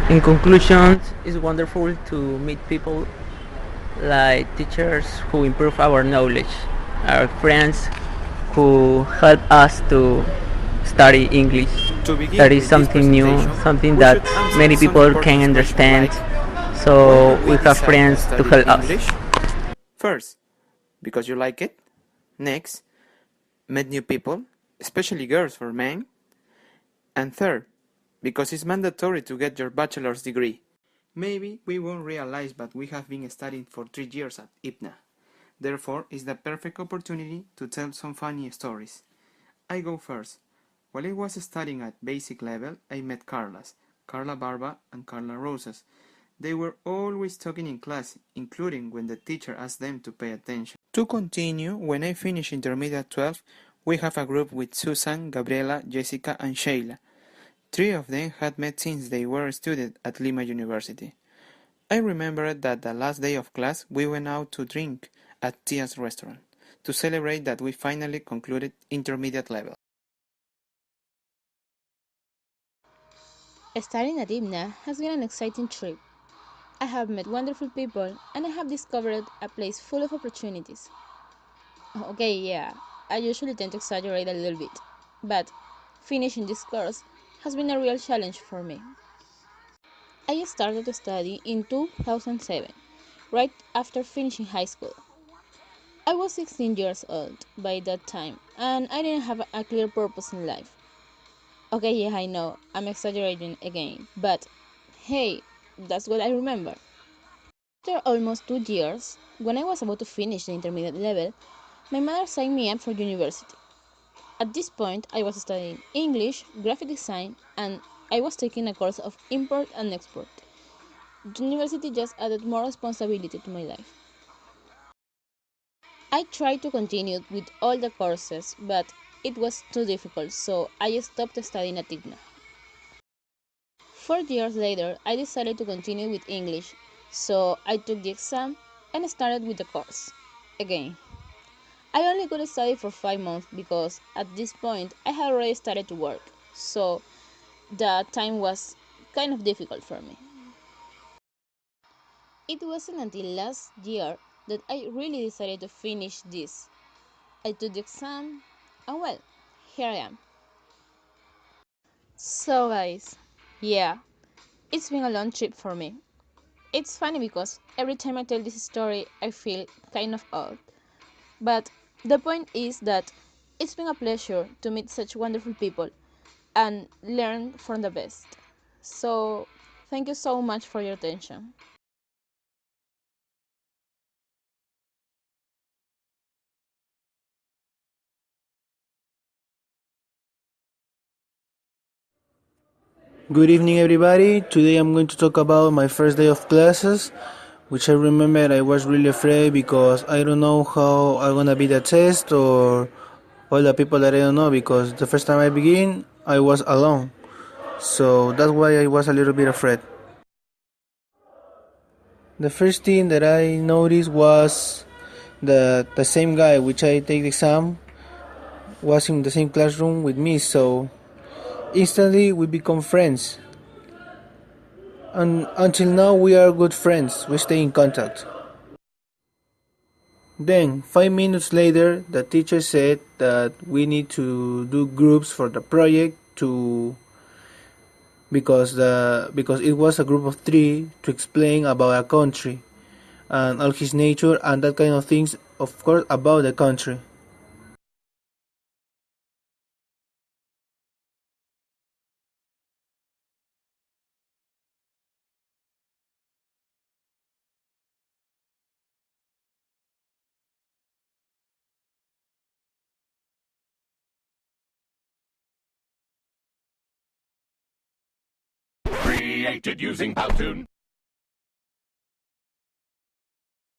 In conclusion, it's wonderful to meet people like teachers who improve our knowledge, our friends who help us to study English. To That begin is with this something new, presentation, something we that should answer many some people important can questions understand. like why So did we we have decide to friends to study help us. English? First, because you like it. Next, met new people, especially girls for men. And third, because it's mandatory to get your bachelor's degree. Maybe we won't realize, but we have been studying for 3 years at IPNA. Therefore, it's the perfect opportunity to tell some funny stories. I go first. While I was studying at basic level, I met Carla Barba and Carla Rosas. They were always talking in class, including when the teacher asked them to pay attention. To continue, when I finished Intermediate 12, we have a group with Susan, Gabriela, Jessica, and Sheila. Three of them had met since they were students at Lima University. I remember that the last day of class we went out to drink at Tia's restaurant to celebrate that we finally concluded intermediate level. Studying at IBNA has been an exciting trip. I have met wonderful people and I have discovered a place full of opportunities. Okay, yeah, I usually tend to exaggerate a little bit, but finishing this course has been a real challenge for me. I started to study in 2007, right after finishing high school. I was 16 years old by that time and I didn't have a clear purpose in life. Okay, yeah, I know, I'm exaggerating again, but hey, that's what I remember. After almost 2 years, when I was about to finish the intermediate level, my mother signed me up for university. At this point, I was studying English, graphic design, and I was taking a course of import and export. The university just added more responsibility to my life. I tried to continue with all the courses, but it was too difficult, so I stopped studying at IGNA. 4 years later, I decided to continue with English, so I took the exam and started with the course. Again, I only could study for 5 months because at this point I had already started to work, so the time was kind of difficult for me. It wasn't until last year that I really decided to finish this. I took the exam, and well, here I am. So, guys, yeah, it's been a long trip for me. It's funny because every time I tell this story, I feel kind of old. But the point is that it's been a pleasure to meet such wonderful people and learn from the best. So, thank you so much for your attention. Good evening, everybody. Today I'm going to talk about my first day of classes, which I remember I was really afraid because I don't know how I'm gonna be the test or all the people that I don't know because the first time I begin, I was alone. So that's why I was a little bit afraid. The first thing that I noticed was that the same guy which I take the exam was in the same classroom with me, so instantly we become friends. And until now we are good friends. We stay in contact. Then, 5 minutes later, the teacher said that we need to do groups for the project to because it was a group of three to explain about a country and all his nature and that kind of things, of course, about the country. Created using Powtoon.